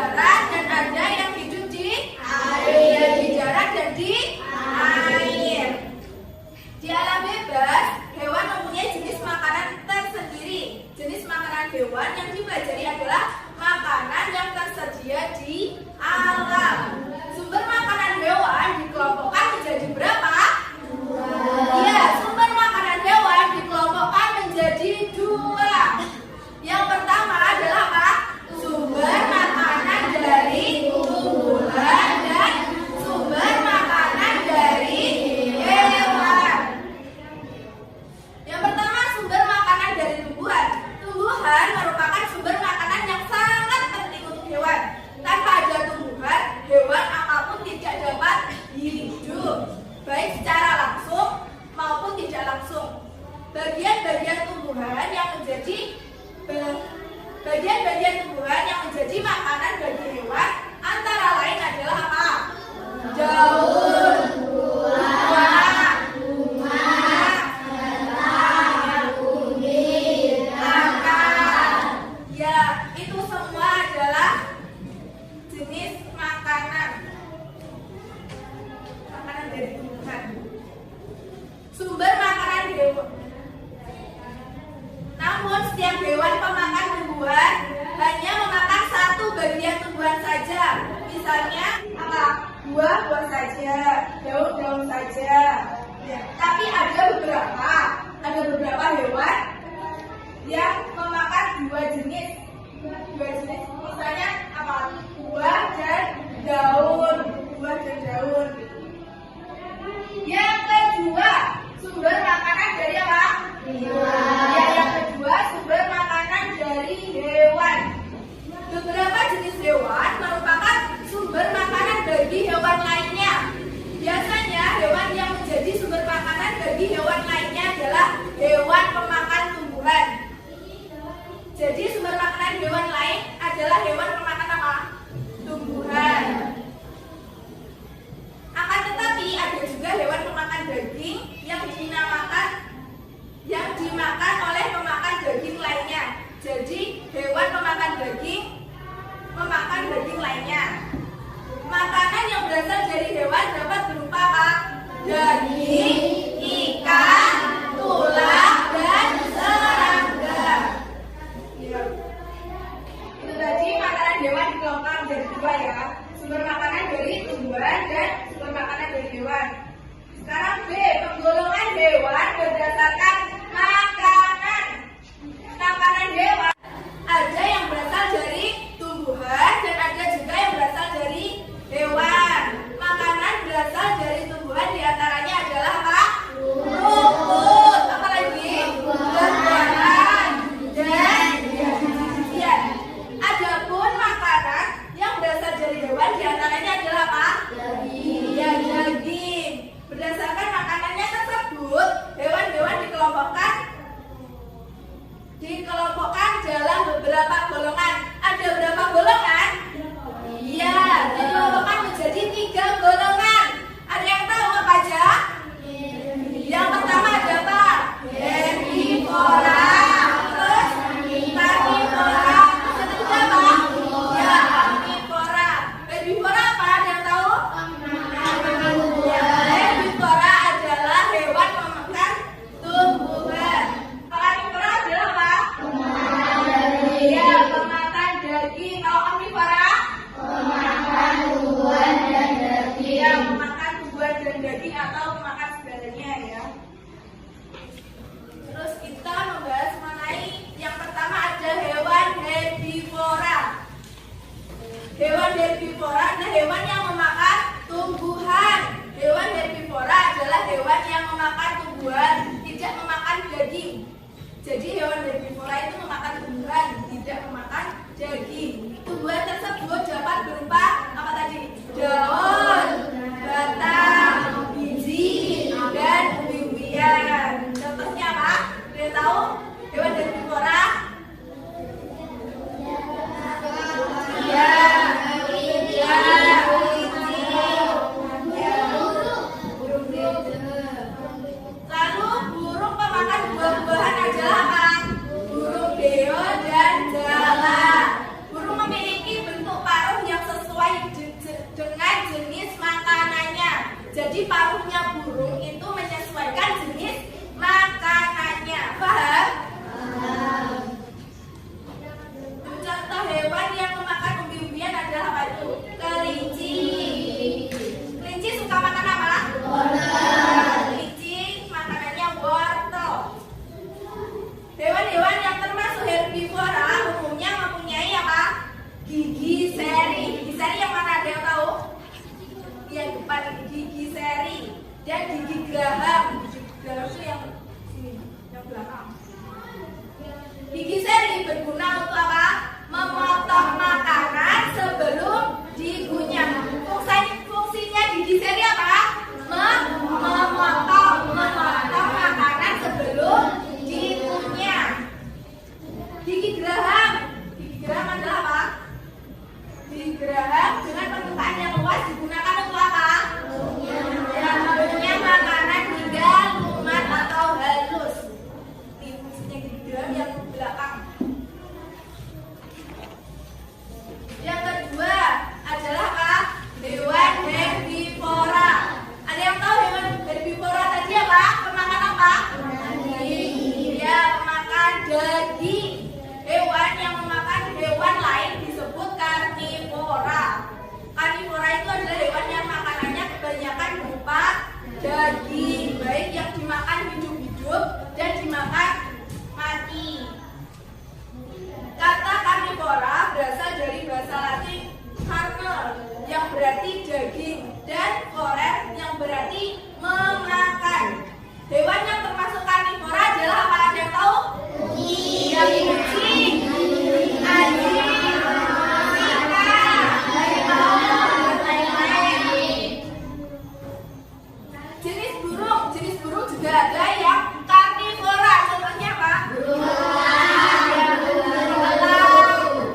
darat dan ada yang hidup di air. Di darat dan di air. Di alam bebas, hewan mempunyai jenis makanan tersendiri. Jenis makanan hewan yang dipelajari adalah makanan yang tersedia di alam. Sumber makanan hewan dikelompokkan menjadi berapa? Iya, sumber makanan hewan dikelompokkan menjadi 2. Yang pertama adalah apa? Sumber makanan dari tumbuhan dan sumber makanan dari hewan. Yang pertama, sumber makanan dari tumbuhan. Tumbuhan merupakan sumber makanan yang sangat penting untuk hewan. Tanpa ada tumbuhan, hewan apapun tidak dapat hidup, baik secara langsung maupun tidak langsung. Bagian-bagian tumbuhan yang menjadi makanan bagi hewan antara lain adalah apa? Daun, buah, bunga, batang, kulit, akar. Ya, itu semua adalah jenis makanan dari tumbuhan. Sumber makanan hewan. Namun setiap hewan pemakan tumbuhan hanya memakan satu bagian tumbuhan saja. Misalnya apa? Buah saja, daun saja. Ya, tapi ada beberapa hewan yang memakan dua jenis. Misalnya apa? Buah dan daun. Yang kedua, sumber makanan dari apa? Ya, yang kedua, sumber makanan dari hewan. Beberapa jenis hewan merupakan sumber makanan bagi hewan lainnya. Biasanya hewan yang menjadi sumber makanan bagi hewan lainnya adalah hewan pemakan tumbuhan. Jadi sumber makanan hewan lain adalah hewan pemakan apa? Tumbuhan. Akan tetapi ada juga hewan pemakan daging yang dimakan oleh pemakan daging lainnya. Jadi hewan pemakan daging memakan daging lainnya. Makanan yang berasal dari hewan dapat berupa apa? Daging, ikan, tulang, dan serangga. Ya. Itu tadi makanan hewan dikelompokkan menjadi 2 ya. Sumber makanan dari tumbuhan dan sumber makanan dari hewan. Sekarang B, penggolongan hewan berdasarkan makanan. Makanan hewan ada yang berasal dari tumbuhan dan ada juga yang berasal dari hewan. Makanan berasal dari tumbuhan diantaranya adalah apa? Rumput, apa lagi? Buah-buahan dan biji-bijian. Adapun makanan yang berasal dari hewan diantaranya adalah apa? Ya, daging. Berdasarkan makanannya tersebut, hewan-hewan dikelompokkan dalam beberapa golongan. Ada berapa golongan? Iya, dikelompokkan menjadi 3 golongan. Ada yang tahu apa aja? Yang pertama ada apa? Herbivora. Terus karnivora. Terus ketiga apa? Ya, omnivora. Herbivora apa? Ada yang tahu? Ya, herbivora adalah hewan pemakan tumbuhan. Karnivora adalah apa? Ya, pemakan daging. Kalau omnivora? Pemakan tumbuhan dan daging. Ya, memakan tumbuhan dan daging atau memakan segalanya ya. Terus kita membahas mengenai yang pertama ada hewan herbivora. Hewan herbivora adalah hewan yang memakan tumbuhan. Hewan herbivora adalah hewan yang memakan tumbuhan, tidak memakan daging. Jadi hewan herbivora itu memakan tumbuhan, tidak memakan daging. Tumbuhan tersebut dapat berupa apa tadi? Daun, batang, biji, dan umbi-umbian. Contohnya apa? Kalian tahu hewan herbivora? Ya, lalu burung pemakan buah-buahan adalah apa? Burung setiap burung itu menyesuaikan jenis makanannya. Paham? Contoh hewan yang memakan umbi-umbian adalah apa itu? Kelinci. Kelinci suka makan apa? Kelinci makanannya wortel. Hewan-hewan yang termasuk herbivora umumnya mempunyai apa? Gigi seri. Gigi seri yang mana, ada yang tahu? Yang depan ini gigi seri dan gigi geraham. Gigi geraham itu yang sini, yang belakang. Gigi seri berguna untuk apa? Memotong makanan sebelum dikunyah. Fungsinya gigi seri apa? Memotong makanan sebelum dikunyah. Gigi geraham adalah apa? Gigi geraham dengan permukaan yang luas digunakan untuk apa? Ya, mengunyah makanan hingga lumat atau halus. Ini fungsinya gigi geraham yang belakang. Yang kedua adalah apa? Hewan herbivora. Ada yang tahu hewan herbivora tadi apa? Pemakan apa? Ya, pemakan daging. Hewan yang memakan hewan lain disebut karnivora. Karnivora itu adalah hewan yang makanannya kebanyakan berupa daging, baik yang dimakan hidup-hidup dan dimakan mati. Kata karnivora berasal dari bahasa Latin carne yang berarti daging dan vorer yang berarti memakan. Hewan yang termasuk karnivora adalah apa? Ada yang tahu? Iya, kucing, anjing, singa, harimau, dan lain-lain. Jenis burung juga ada yang karnivora. Contohnya apa? Burung elang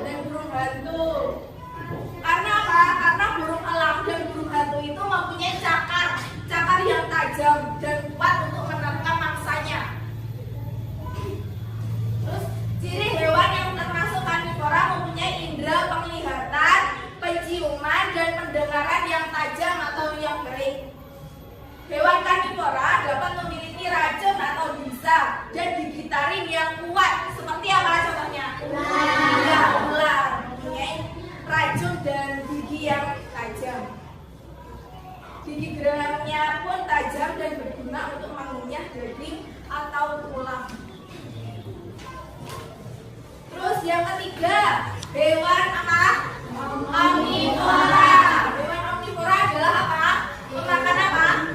dan burung hantu. Karena apa? Karena burung elang dan burung hantu itu mempunyai cakar yang tajam dan kuat untuk menerkam mangsanya. Terus ciri hewan yang termasuk karnivora mempunyai indera penglihatan, penciuman, dan pendengaran yang tajam atau yang kering. Hewan karnivora dapat memiliki racun atau bisa dan gigitarin yang kuat. Seperti apa contohnya? Ular mempunyai racun dan gigi yang tajam. Gigi gerahamnya pun tajam dan berguna untuk mengunyah daging atau tulang. Terus yang ketiga, hewan apa? Omnivora. Hewan omnivora adalah apa? Memakan apa?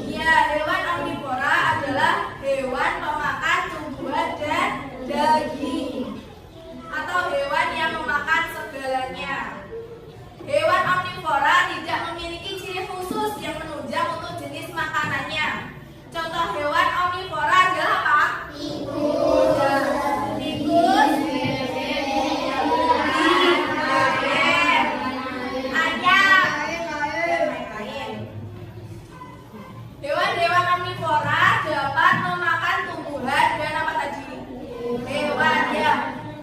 Ya, hewan omnivora adalah hewan pemakan tumbuhan dan daging atau hewan yang memakan segalanya. Hewan omnivora tidak memiliki ciri khusus yang menunjang untuk jenis makanannya. Contoh hewan omnivora adalah apa? Tikus, ayam, dan lain-lain. Hewan-hewan omnivora dapat memakan tumbuhan dan apa tadi?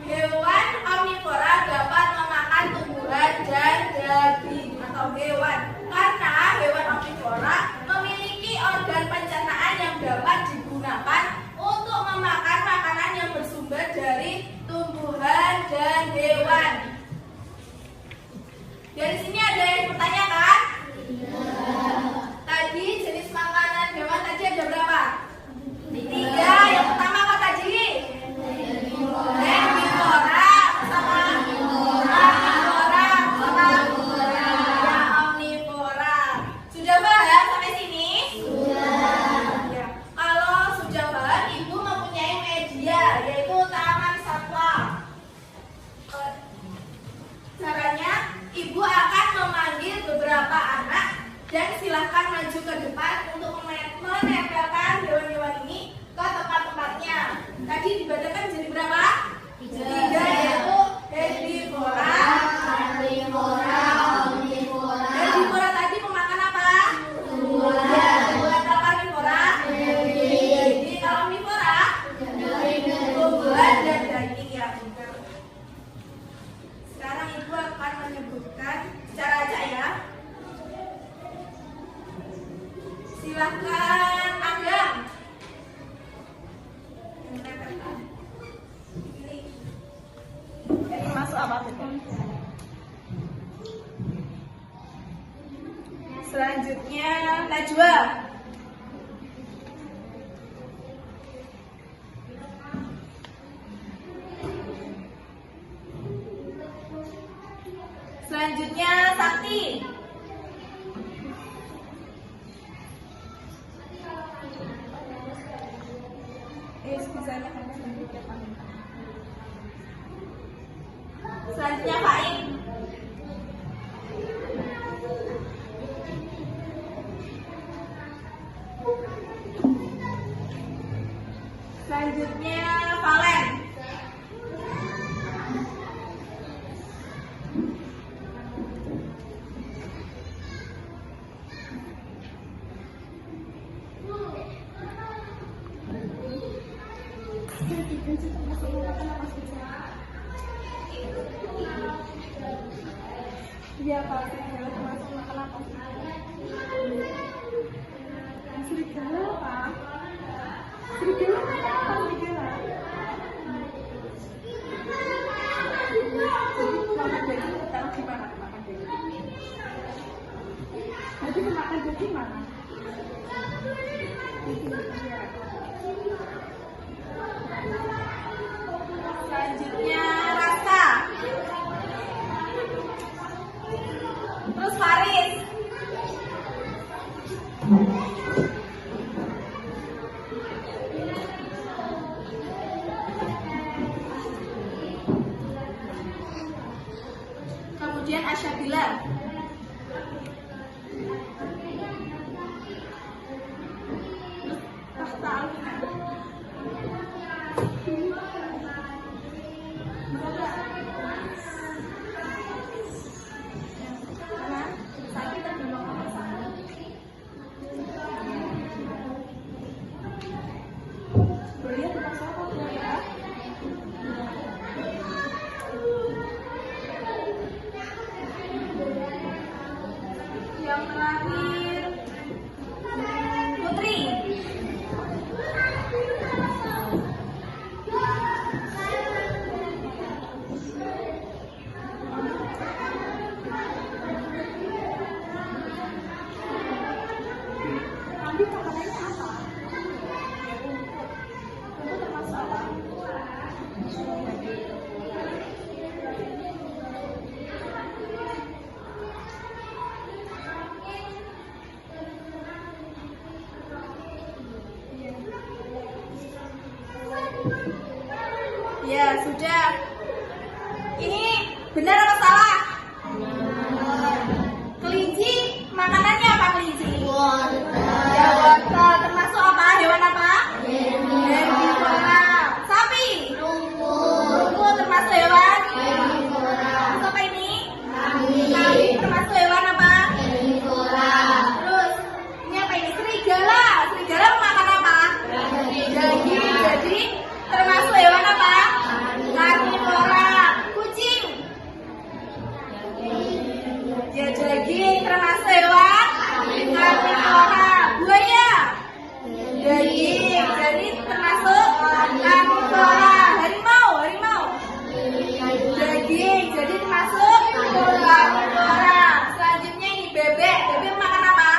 Hewan omnivora dapat memakan tumbuhan dan daging atau hewan. Karena hewan omnivora memiliki organ pencernaan yang dapat digunakan untuk memakan makanan yang bersumber dari tumbuhan dan hewan. Dari sini ada yang bertanya kan? Tadi jenis makanan hewan tadi ada berapa? 3. Yang pertama apa tadi? Herbivora sama omnivora. Sudah paham sampai sini? Sudah. Ya. Kalau sudah paham, Ibu mempunyai media yaitu taman satwa. Caranya, Ibu akan memanggil beberapa anak dan silahkan maju ke depan untuk menempelkan hewan-hewan ini ke tempat-tempatnya. Tadi dibedakan jadi berapa? 3, yaitu herbivora, karnivora, omnivora. Herbivora tadi memakan apa? Tumbuhan. Kalau karnivora? Jadi kalau omnivora? Tumbuhan dan daging ya. Sekarang Ibu akan menyebutkan secara acak ya. Silahkan Agam. Masuk apa itu? Selanjutnya Najwa. Selanjutnya Sakti. Selanjutnya Fain. Selanjutnya Valen. Iya, kalau serigala termasuk makan apa? Serigala apa? Serigala makan apa serigala? Makan daging taruh di mana? Makan daging. Jadi makan daging mana? Selanjutnya Rasa. Terus Faris. Kemudian Asyabila. Tahta Alina. Yang terakhir Putri. Nanti makanannya apa? Itu termasuk apa? Ya, sudah. Ini benar atau salah? Kelinci, makanannya apa kelinci? Ya, wortel. Termasuk apa? Hewan apa? Herbivora. Sapi? Itu termasuk hewan? Terus apa ini? Kambing termasuk hewan apa? Terus, ini apa ini? Serigala. Serigala makan apa? Daging. Jadi, termasuk hewan apa? Karnivora. Kucing. Ya, daging termasuk hewan karnivora. Buaya. Daging. Jadi termasuk karnivora. Harimau. Harimau. Daging. Jadi termasuk karnivora. Selanjutnya ini bebek. Bebek makan apa?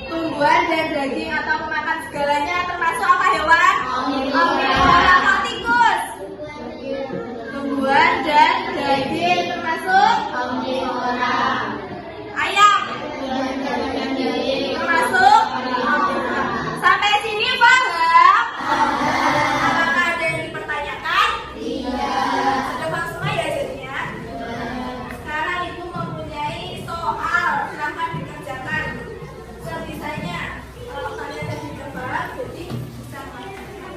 Tumbuhan dan daging atau memakan segalanya termasuk apa hewan? Omnivora. Apa tikus? Tumbuhan dan daging termasuk omnivora. Ayam termasuk omnivora. Sampai sini paham? Apakah ada yang dipertanyakan? Sudah paham semua ya jadinya? Sekarang ibu mempunyai soal, silahkan dikerjakan sebisanya. Kalau kalian tadi sudah paham, jadi bisa mengerjakan.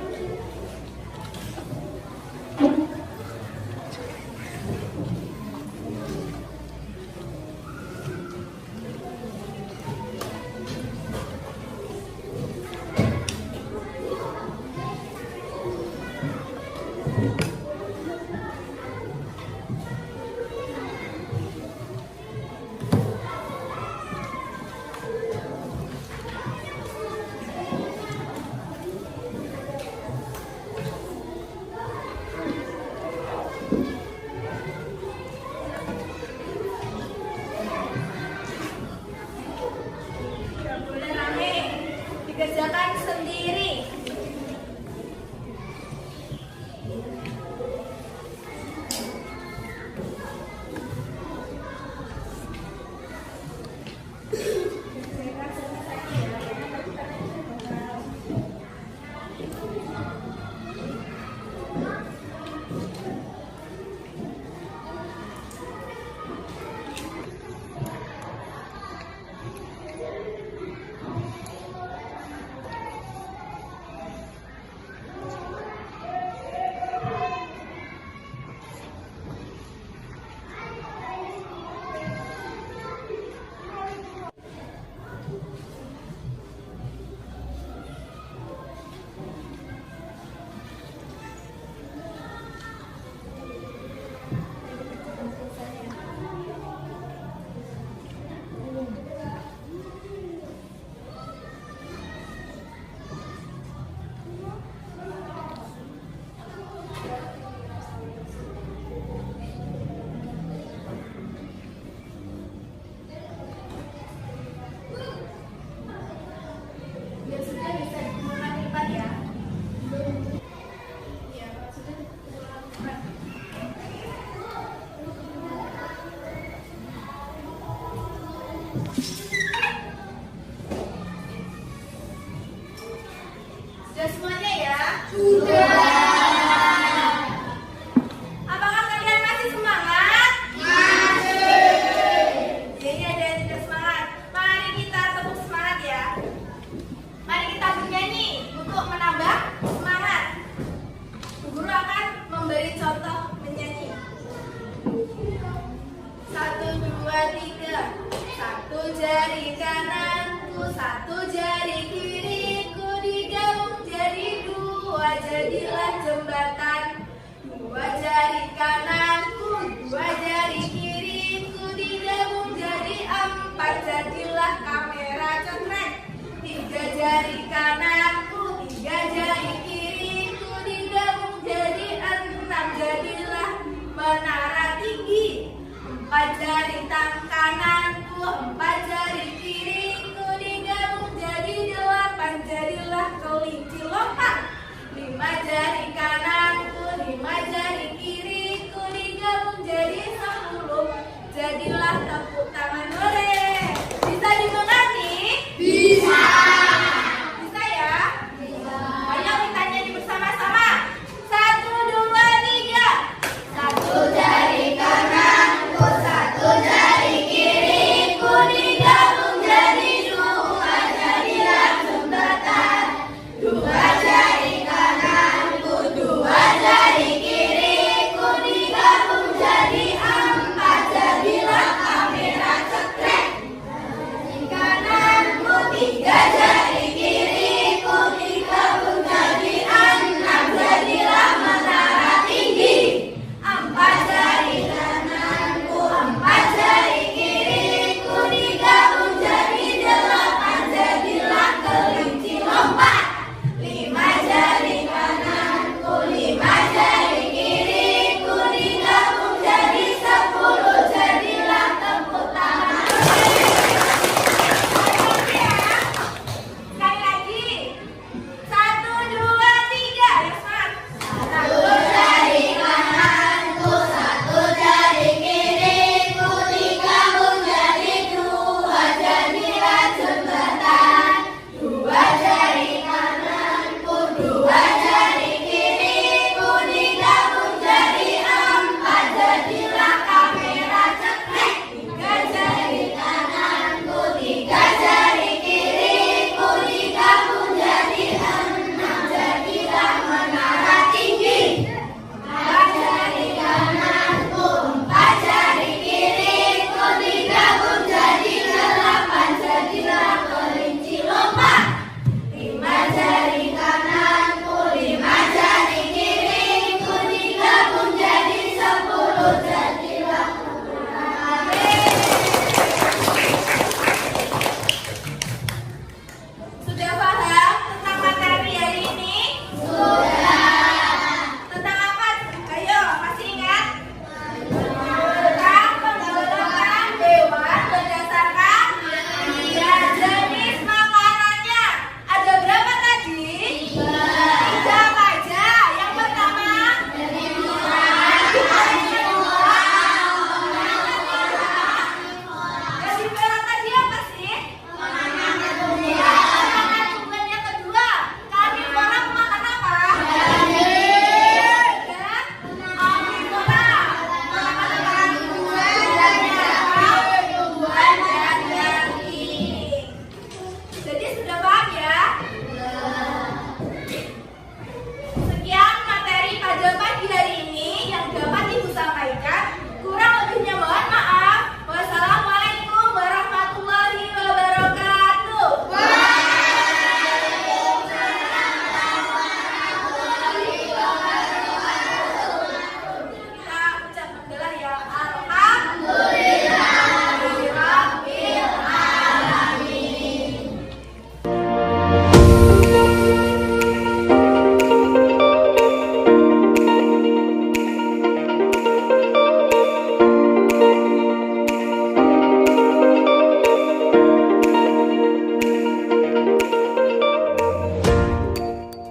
Sudah semuanya ya? Sudah. Apakah kalian masih semangat? Masih. Jadi ada yang tidak semangat. Mari kita tepuk semangat ya. Mari kita bernyanyi untuk menambah semangat. Bu Guru akan memberi contoh menyanyi. 1, 2, 3. 1 jari kananku, 1 jari kiriku digabung jadi 2, jadilah jembatan. 2 jari kananku, 2 jari kiriku digabung jadi 4, jadilah kamera contreng. 3 jari kananku, 3 jari kiriku digabung jadi 6, jadilah menara tinggi. 4 jari kananku, 4 jari kiriku digabung jadi 8, jadilah kelinci lompat. 5 jari kananku, 5 jari kiriku digabung jadi 10, jadilah tepuk